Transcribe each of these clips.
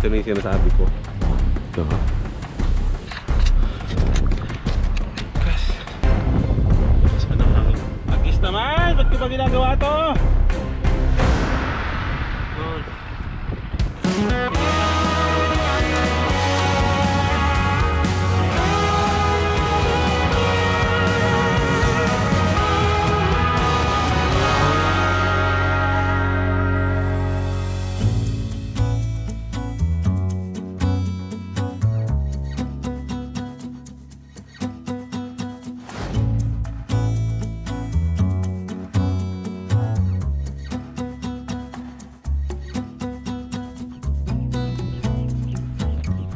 Ito na yung sinasabi ko. Ito. Agis naman! Ba't ko ba ginagawa to?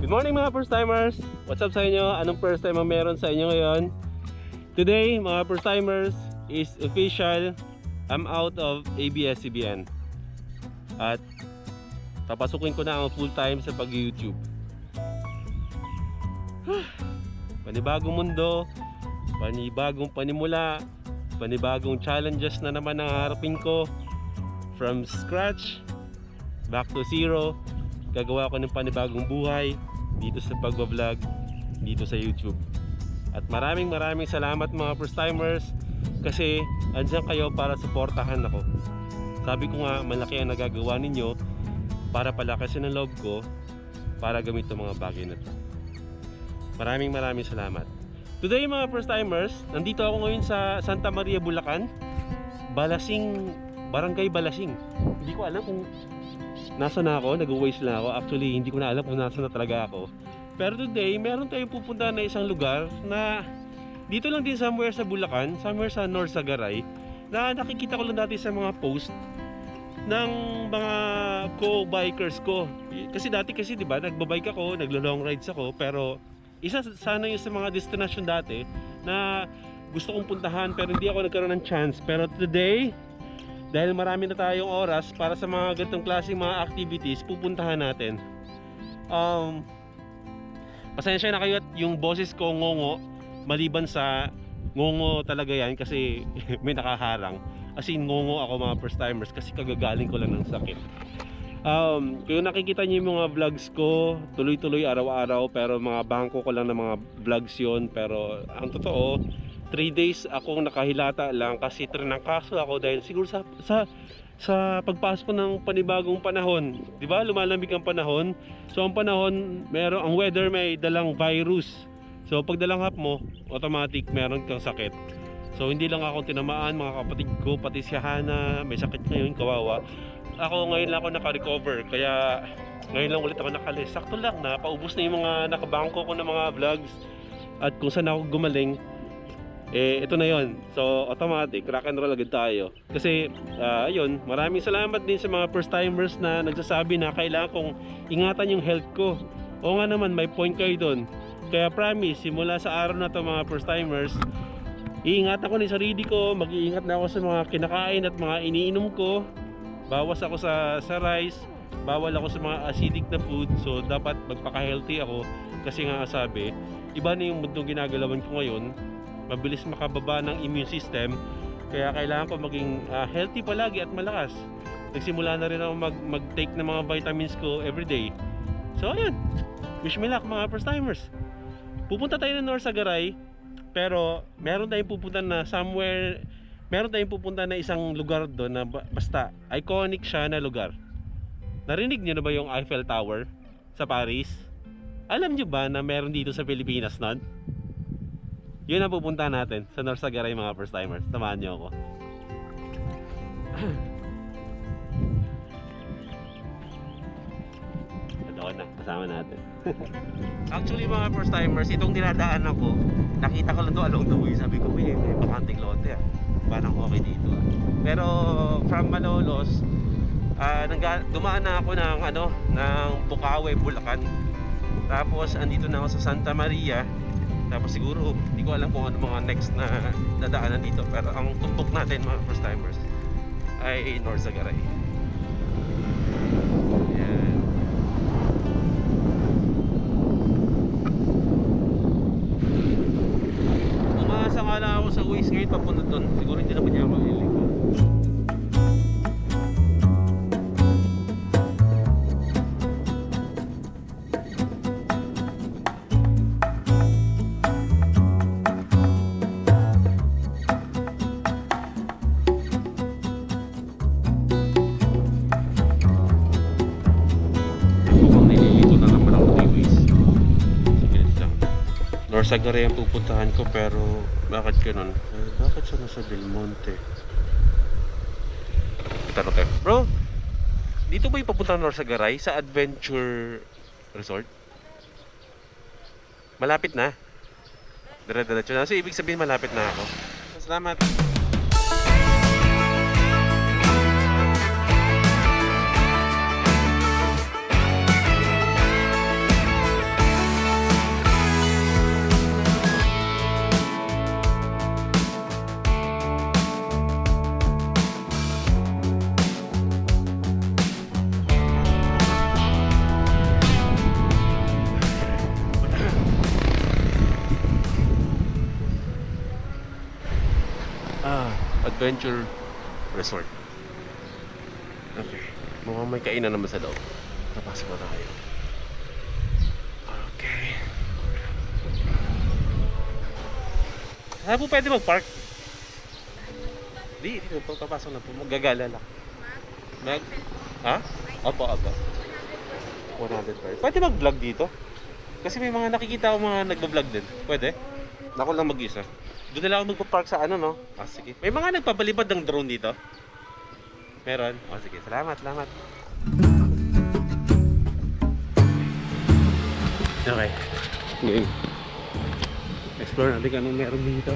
Good morning mga first timers! What's up sa inyo? Anong first time ang meron sa inyo ngayon? Today mga first timers is official. I'm out of ABS-CBN at papasukin ko na ang full time sa pag-YouTube. Panibagong mundo, panibagong panimula, panibagong challenges na naman ang harapin ko. From scratch, back to zero, gagawa ko ng panibagong buhay dito sa pagbablog, dito sa YouTube. At maraming salamat mga first timers kasi andyan kayo para suportahan ako. Sabi ko nga, malaki ang nagagawa ninyo para palakasin ang loob ko para gamit ang mga bagay na to. Maraming salamat. Today mga first timers, nandito ako ngayon sa Santa Maria, Bulacan, Balasing, Barangay Balasing. Hindi ko alam kung nasa na ako, nag-waste lang ako. Actually, hindi ko na alam kung nasa na talaga ako. Pero today, meron tayong pupunta na isang lugar na dito lang din somewhere sa Bulacan, somewhere sa North Sagaray, na nakikita ko lang dati sa mga post ng mga co-bikers ko. Kasi dati di ba, nagbabike ako, naglo-long rides ako, pero isa sana yung sa mga destination dati na gusto kong puntahan pero hindi ako nagkaroon ng chance. Pero today, dahil marami na tayong oras para sa mga ganitong klaseng mga activities, pupuntahan natin. Pasensya na kayo at yung boses ko ngongo, maliban sa ngongo talaga yan kasi may nakaharang. As in ngongo ako mga first timers kasi kagagaling ko lang ng sakit. Kung nakikita niyo yung mga vlogs ko, tuloy-tuloy araw-araw, pero mga bangko ko lang ng mga vlogs yon. Pero ang totoo, 3 days akong nakahilata lang kasi trinangkaso ako dahil siguro sa pagpasok ng panibagong panahon. Di ba? Lumalamig ang panahon. So ang panahon, ang weather may dalang virus. So pag dalanghap mo, automatic meron kang sakit. So hindi lang ako tinamaan, mga kapatid ko, pati si Hana, may sakit ngayon, kawawa. Ako ngayon lang ako naka-recover, kaya ngayon lang ulit ako nakalis. Sakto lang na paubos na yung mga nakabangko ko ng mga vlogs. At kung saan ako gumaling, ito na yon. So automatic rock and roll agad tayo. Kasi ayun, maraming salamat din sa mga first timers na nagsasabi na kailangan kong ingatan yung health ko. Oo nga naman, may point kayo doon. Kaya promise, simula sa araw na to mga first timers, iingatan ko na yung sarili ko, mag-iingat na ako sa mga kinakain at mga iniinom ko. Bawas ako sa rice, bawal ako sa mga acidic na food. So dapat magpaka-healthy ako kasi nga sabi, iba na yung mundong ginagalawan ko ngayon. Mabilis makababa ng immune system, kaya kailangan ko maging healthy palagi at malakas. Nagsimula na rin ako mag-take ng mga vitamins ko everyday. So ayun, wish me luck mga first timers. Pupunta tayo ng North Sagaray, pero meron tayong pupunta na somewhere, meron tayong pupunta na isang lugar doon na basta iconic siya na lugar. Narinig niyo na ba yung Eiffel Tower sa Paris? Alam niyo ba na meron dito sa Pilipinas nun? Yun ang pupunta natin sa North Sagaray mga first timers. Samahan niyo ako. Ito na, kasama natin. Actually mga first timers, itong dinadaan ako, nakita ko lang to along the way. Sabi ko, may bakanting lote ah. Parang okay dito ah. Pero from Malolos, dumaan na ako ng Bukawe, Bulacan. Tapos andito na ako sa Santa Maria. Tapos siguro, hindi ko alam kung ano mga next na dadaanan dito. Pero ang tumpok natin mga first timers ay North Sagaray. Yan. Umasa nga lang ako sa Waze ngayon papunta doon. Siguro hindi naman niya malilig. Norsagaray ang pupuntahan ko, pero bakit ganun? Bakit siya nasa Del Monte? Tanong tayo. Bro, dito ba yung papunta ng Norsagaray sa Adventure Resort? Malapit na. Dire-diretso na. So, ibig sabihin malapit na ako. Salamat. Adventure Resort. Okay. Mukhang may kainan naman sa loob. Napasok na tayo. Okay. Saan po pwede mag-park? Dito po. Papasok na po. Magagala lang. Ha? Opo. 100 Pwede mag-vlog dito? Kasi may mga nakikita ako mga nagba-vlog din. Pwede? Ako lang mag-isa. Doon na lang ako magpa-park sa ano, no? Ah, sige. May mga nagpapalipad ng drone dito? Meron? Oh, sige. Salamat. Okay. Game. Explore natin kung anong meron dito.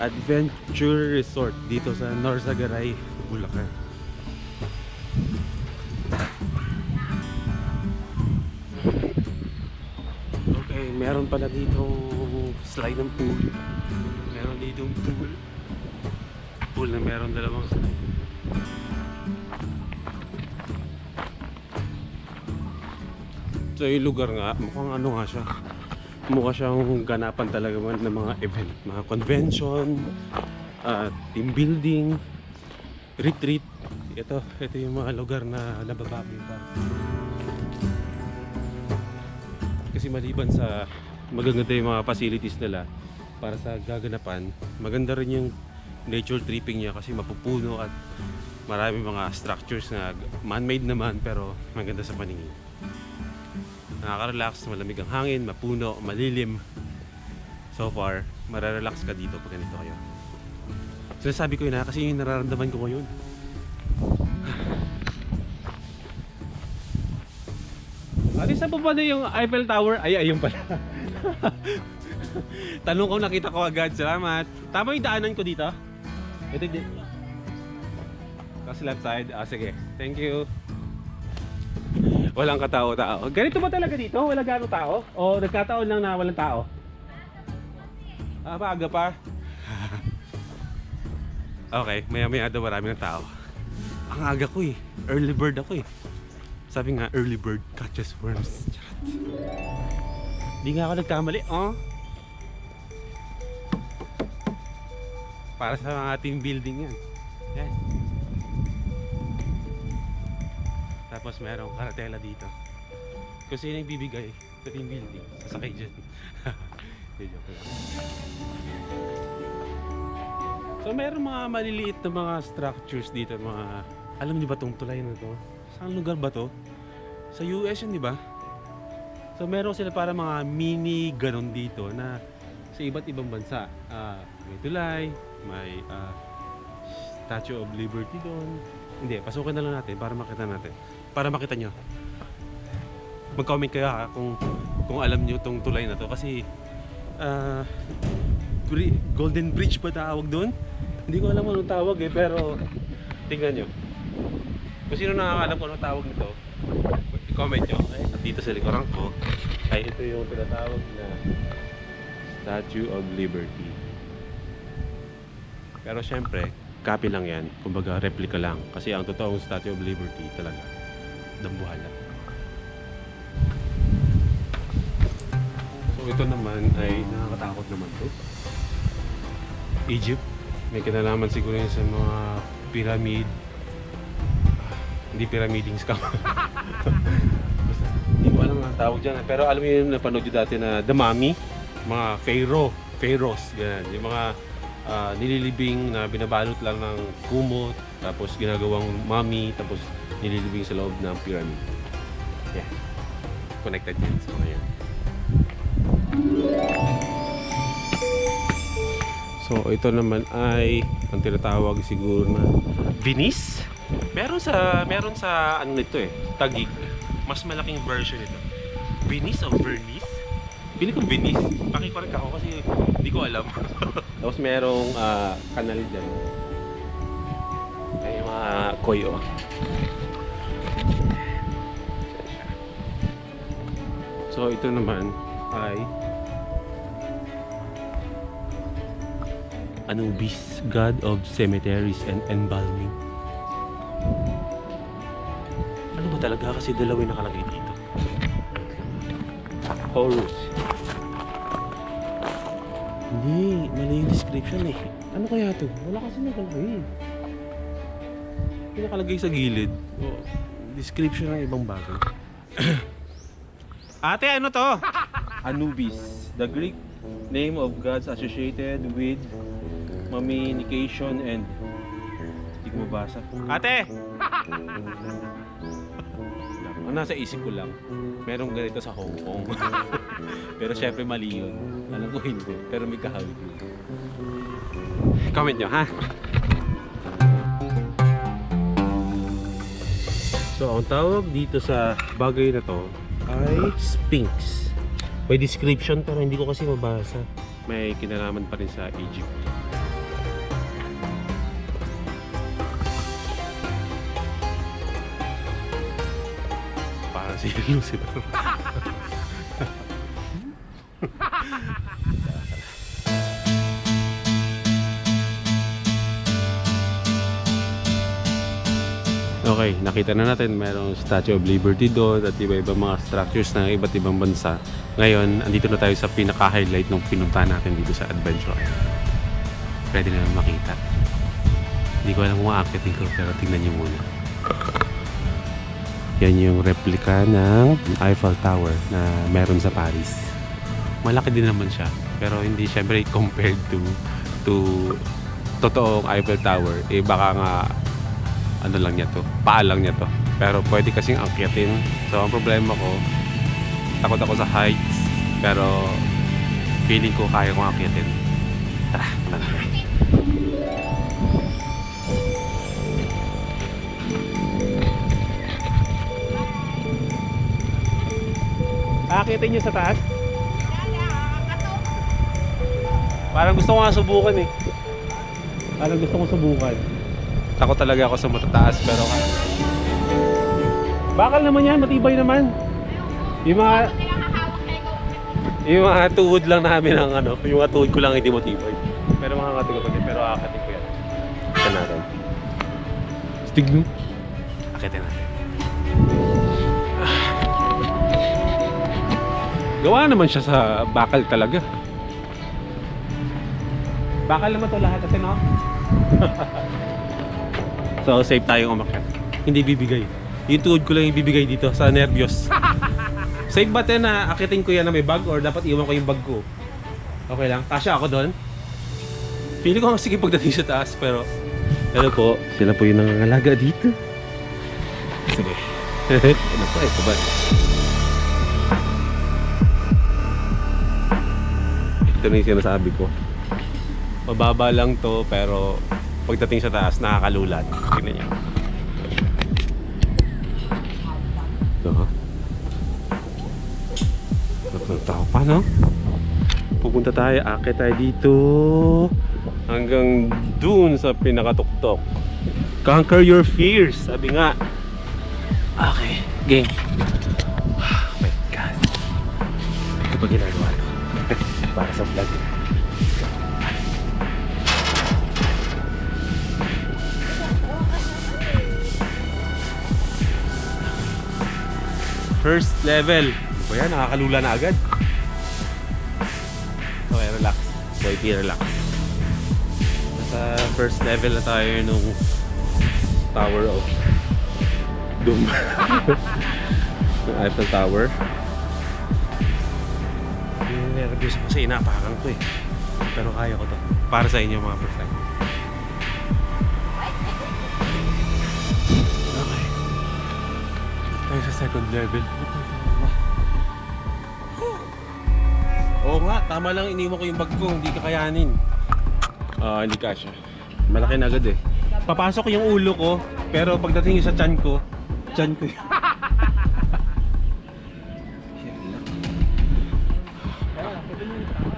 Adventure Resort dito sa Norsagaray, Bulacan. Okay, meron pala dito slide ng pool. Meron ditong pool na meron dalawang slide. So yung lugar nga, mukhang ano nga siya, mukha siyang ganapan talaga man ng mga event, mga convention, team building, retreat. Ito yung mga lugar na nabababi pa. Kasi maliban sa magaganda yung mga facilities nila para sa gaganapan, maganda rin yung nature tripping niya kasi mapupuno at marami mga structures na man-made naman pero maganda sa paningin. Nakaka-relax, malamig ang hangin, mapuno, malilim. So far, mararelax ka dito pag ganito kayo. Sinasabi ko yun kasi yung nararamdaman ko ngayon. Saan po ba na yung Eiffel Tower? Ayun pala. Tanong ko, nakita ko agad. Salamat. Tama yung daanan ko dito? Ito dito. Kasi left side. Sige. Thank you. Walang katao-tao. Ganito ba talaga dito? Wala gano'ng tao? O nagkataon lang na walang tao? Maaga pa. Okay, maya-maya daw marami ng tao. Ang aga ko eh. Early bird ako eh. Sabi nga, early bird catches worms. Charot. Di nga ako nagkamali, oh. Para sa mga team building yan. Yan. Tapos merong karatela dito. Kung sino yung bibigay sa team building, sasakay dyan. Joke lang. So meron mga maliliit na mga structures dito, mga, alam niyo ba tong tulay na to? Saan lugar ba to? Sa US yun, di ba? So meron sila para mga mini ganon dito na sa iba't ibang bansa. May tulay, may Statue of Liberty doon. Hindi, pasukin na lang natin para makita natin. Para makita nyo. Mag-comment kayo ha kung alam nyo tong tulay na to. Kasi Golden Bridge ba tawag doon? Hindi ko alam anong tawag eh, pero tingnan nyo. Kung sino nakakalam kung anong tawag nito, i-comment nyo. At dito sa likuran ko ay ito yung tinatawag na Statue of Liberty. Pero syempre, copy lang yan. Kumbaga replica lang. Kasi ang totoong Statue of Liberty talaga dambuhala. So ito naman ay nakakatakot naman to. Egypt. May kinalaman siguro yun sa mga pyramid. Hindi pyramiding scam. Basta, hindi ko alam ang tawag dyan. Pero alam mo yung napanood nyo dati na The Mummy. Mga pharaohs. Ganyan. Yung mga nililibing na binabalot lang ng kumot. Tapos ginagawang mummy. Tapos nililibing sa loob ng pyramid. Yeah. Connected yan sa mga yan. So ito naman ay ang tinatawag siguro na Venice. Meron sa ano nito eh, Taguig. Mas malaking version nito. Venice o Vernice? Pili ko Venice. Pakicorrect ako kasi hindi ko alam. Tapos merong kanal dyan. Ay mga koyo. So ito naman ay Anubis, God of Cemeteries and Embalming. Ano ba talaga kasi dalawa yung nakalagay dito? Horus. Hindi, mali yung description eh. Ano kaya to? Wala kasi nakalagay. Yung nakalagay sa gilid. Oh, description ng ibang bagay. Ate, ano to? Anubis, the Greek name of gods associated with mummification and hindi ko mabasa. Ate! Ang nasa isip ko lang, merong ganito sa Hong Kong. Pero syempre mali yun. Alam ko hindi. Pero may kahawig yun. Comment nyo, ha? So, ang tawag dito sa bagay na to ay Sphinx. May description pero hindi ko kasi mabasa. May kinalaman pa rin sa Egypt. Parang si Lucifer. Okay, nakita na natin mayroong Statue of Liberty doon at iba-ibang mga structures ng iba't ibang bansa. Ngayon, andito na tayo sa pinaka-highlight ng pinuntahan natin dito sa Adventure Island. Pwede na makita. Hindi ko alam kung aakitin ko pero tingnan nyo muna. Yan yung replica ng Eiffel Tower na meron sa Paris. Malaki din naman siya pero hindi syempre compared to totoong Eiffel Tower. Eh baka nga ano lang niya to, paa lang niya to. Pero pwede kasing angkyatin. So ang problema ko, takot ako sa heights. Pero feeling ko kaya kong angkyatin. Tara, punta na. Aakyatin niyo sa taas? Parang gusto ko nga subukan eh. Parang gusto ko subukan. Takot talaga ako sa matataas pero bakal naman yan, matibay naman. Yung mga tuhod lang namin ang ano, yung mga tuhod ko lang hindi matibay. Pero mga katigo ko din, pero aakatin ko yan. Akitin natin. Stig no? Akitin natin. Gawa naman siya sa bakal talaga. Bakal naman to lahat kasi no? So safe tayong umakyat. Hindi bibigay. Yung tuhod ko lang yung bibigay dito sa nervyos. Safe ba tayo na akitin ko yan na may bag or dapat iwan ko yung bag ko? Okay lang. Kasya ako doon. Feeling ko sige pagdating sa taas pero ano po, sila po yung nangangalaga dito. Sige. Ano po ito ba? Ito na yung sinasabi ko. Mababa lang to pero pagdating sa taas, nakakalulat. Tignan niyo. Ito ha. Ang tao pa, no? Pupunta tayo, akit tayo dito. Hanggang dun sa pinakatuktok. Conquer your fears, sabi nga. Okay, game. Oh my God. Ito pa ginagawa to. Para sa vlog. First level. O yan, nakakalula na agad. Okay, relax. Boy, relax. Nasa first level na tayo nung Tower of Doom. Yung Eiffel Tower. Nervous ako kasi inapakan ko eh. Pero kaya ko to. Para sa inyo mga first time. Tayo sa second level. Oo nga, tama lang iniwan ko yung bag ko, hindi kakayanin. Hindi kasya. Malaki na agad eh. Papasok yung ulo ko, pero pagdating sa tiyan ko yun.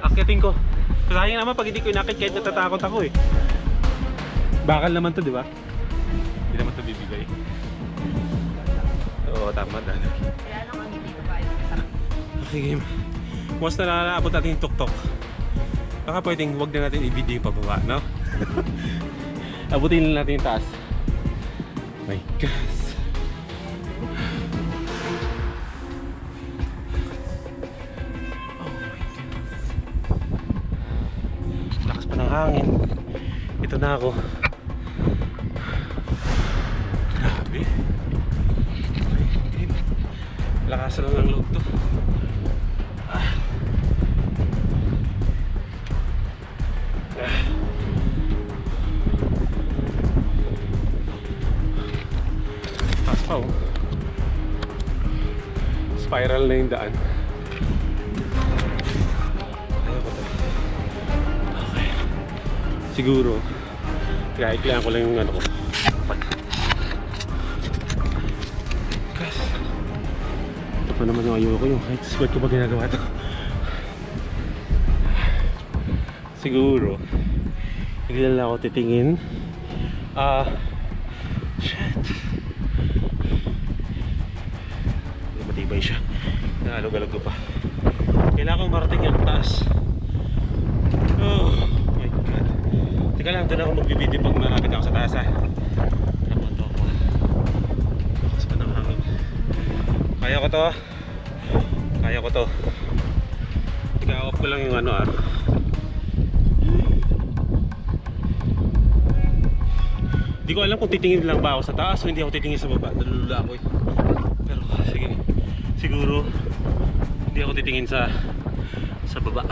Akitin ko. Sayang naman pag hindi ko inakit kahit natatakot ako eh. Bakal naman to, di ba? Hindi naman to bibigay. Oo, tama dahil. Kaya naman hindi ko kaya. Okay, game. Once na nalaabot natin yung tuktok, baka pwedeng huwag na natin i-video yung pababa, no? Abutin lang natin yung taas. My gosh. Oh my goodness. Lakas pa ng hangin. Ito na ako. Grabe. Okay, game. Lakas lang ng loob to. Taas pa oh. Spiral na yung daan. Ayaw ko to. Okay. Siguro iklaan ko lang yung ano ko. Guys, ito pa naman yung ayaw ko, yung height. Ba't ko ba ginagawa ito? Siguro hindi na lang ako titingin. Shit. Matibay siya. Naalog-alog ko pa. Kailangan kong marating yung taas. Oh my god. Teka lang, doon ako magbibideo pag malapit ako sa taas ha. Napunto ako. Lakas pa ng hangin. Kaya ko to. Kaya ko to. Teka, off ko lang yung ano ah. Hindi ko alam kung titingin lang ba ako sa taas o hindi ako titingin sa baba. Nalulula ako eh. Pero sige, siguro hindi ako titingin sa baba.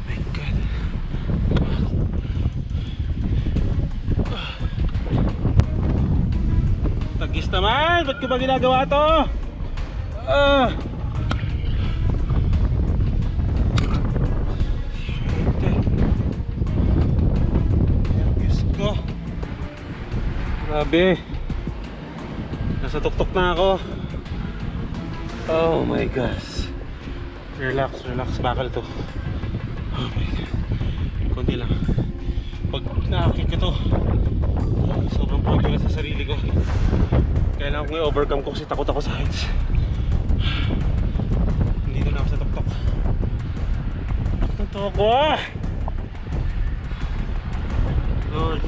My god. Tagis naman! Ba't ko ba ginagawa to? Grabe. Nasa tuktok na ako. Oh my gosh. Relax, relax. Bakal to. Oh my god. Kunti lang. Pag nakakit ko to, sobrang pagod sa sarili ko. Kailangan ko i-overcome ko kasi takot ako sa heights. Nandito na ako sa tuktok. Tuktok ko ah! Lord.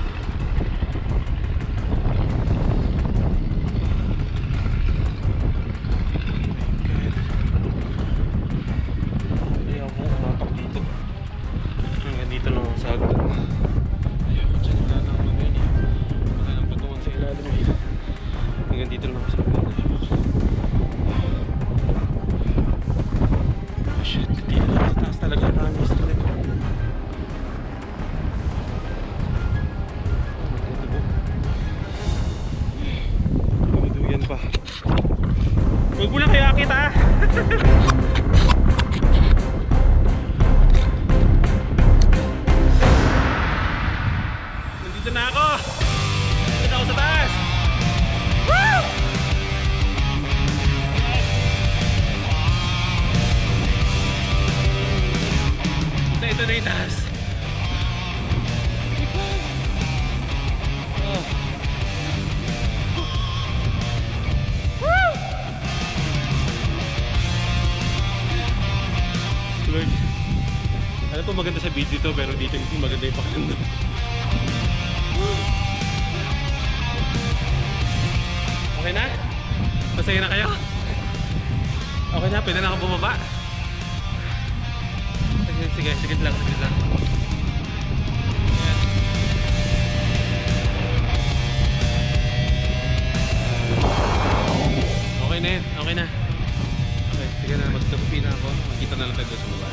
Huwag mo lang kaya kita. Nandito na ako. Nandito na ako sa taas. Woo! Ito na yung taas. Lord, alam po maganda sa video to pero dito hindi maganda yung pakiramdam. Okay na? Masaya na kayo? Okay na, pwede na ako bumaba. Sige, sige lang, sige lang. Okay na yun, okay na. Okay, sige na, magtapupi na ako. Magkita na lang tayo sa baba.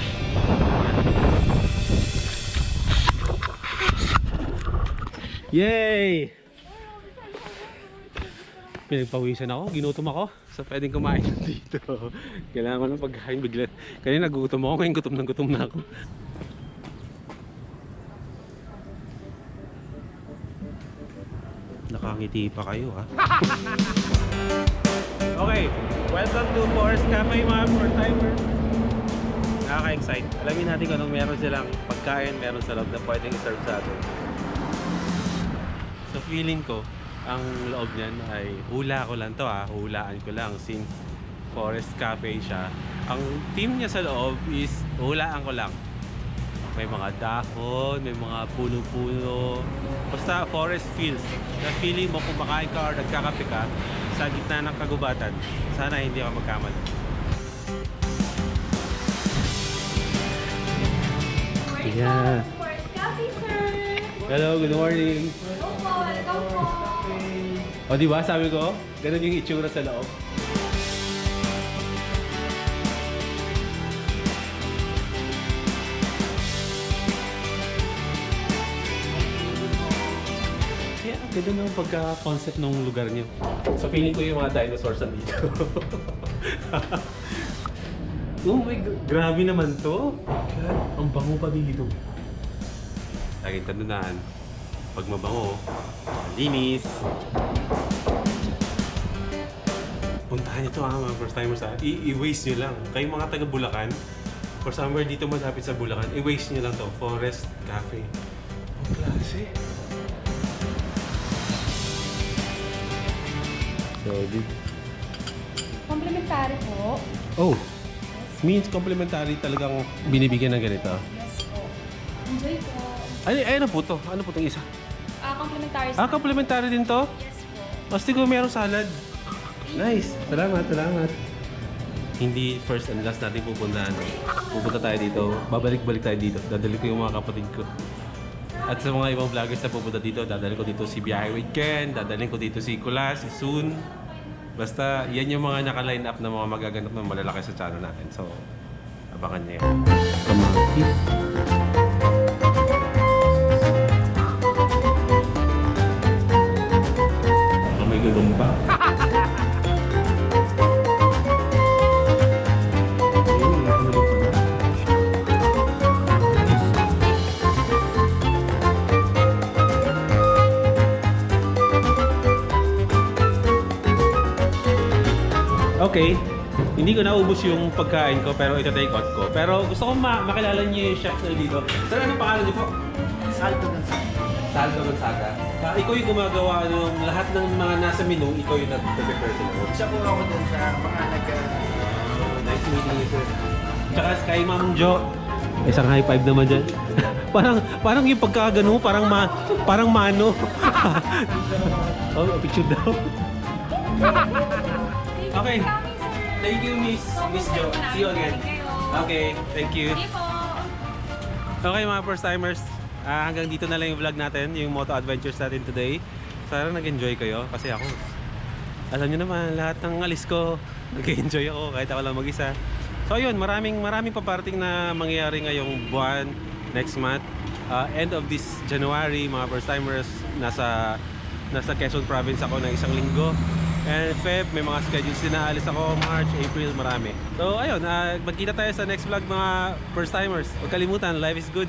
Yay! Pinagpawisan ako, ginutom ako. So pwedeng kumain dito. Kailangan ko ng pagkain bigla. Kanina nagutom ako, ngayon gutom na ako. Nakangiti pa kayo ha. Okay, welcome to Forest Cafe mga first timer. Nakaka-excite. Alamin natin kung anong meron silang pagkain, meron sa loob na pwedeng i-serve sa atin. So feeling ko, ang loob niyan ay hula ko lang to ha, hulaan ko lang since Forest Cafe siya. Ang team niya sa loob is hulaan ko lang. May mga dahon, may mga puno-puno. Basta forest feels. Na feeling mo kung makain ka or nagkakape ka sa gitna ng kagubatan. Sana hindi ka magkamali. Yeah. Forest Cafe, sir. Hello, good morning. Welcome po. O diba sabi ko, ganun yung itsura sa loob. Yeah, ganda ng pagka-concept ng lugar niyo. So feeling ko yung mga dinosaurs nandito. Oh my God, grabe naman to. God, ang bango pa dito. Laging tandaan, pag mabango, linis. Puntahan nyo to mga first timers ha. I-waste nyo lang. Kayong mga taga Bulacan, or somewhere dito malapit sa Bulacan, i-waste nyo lang to. Forest Cafe. Ang klase. Solid. Complimentary po. Oh, means complimentary talagang binibigyan ng ganito. Yes po. Enjoy po. Ano po to? Ano po itong isa? Complimentary. Complimentary din to? Yes po. Basta ko merong salad. Nice. Salamat. Hindi first and last natin pupuntahan. Pupunta tayo dito. Babalik-balik tayo dito. Dadali ko yung mga kapatid ko. At sa mga ibang vloggers na pupunta dito, dadali ko dito si Biyahe with Ken, dadali ko dito si Kula, si Soon. Basta yan yung mga naka-line up na mga magaganap na malalaki sa channel natin. So, abangan niyo yan. Kamaki. May gulong pa. Okay, hindi ko naubos yung pagkain ko pero ito take out ko. Pero gusto ko makilala niyo yung chef na dito. Sir, anong pangalan niyo po? Salto Gonzaga. Saldo Gonzaga. Ikaw yung gumagawa ng lahat ng mga nasa menu, ikaw yung nag-prepare sila. Isa po ako dun sa mga Nice meeting you, sir. Tsaka kay Ma'am Jo. Isang high five naman dyan. parang yung pagkagano, parang mano. Oh, picture daw. Okay. Thank you, Miss Jo. See you again. Okay, thank you. Okay mga first timers, hanggang dito na lang yung vlog natin, yung moto adventures natin today. Sana nag-enjoy kayo kasi ako, alam nyo naman, lahat ng alis ko, nag-enjoy ako kahit ako lang mag-isa. So ayun, maraming paparating na mangyayari ngayong buwan, next month. End of this January, mga first timers, nasa Quezon Province ako ng isang linggo. And Feb, may mga schedules din na alis ako, March, April, marami. So ayun, magkita tayo sa next vlog mga first timers. Huwag kalimutan, life is good.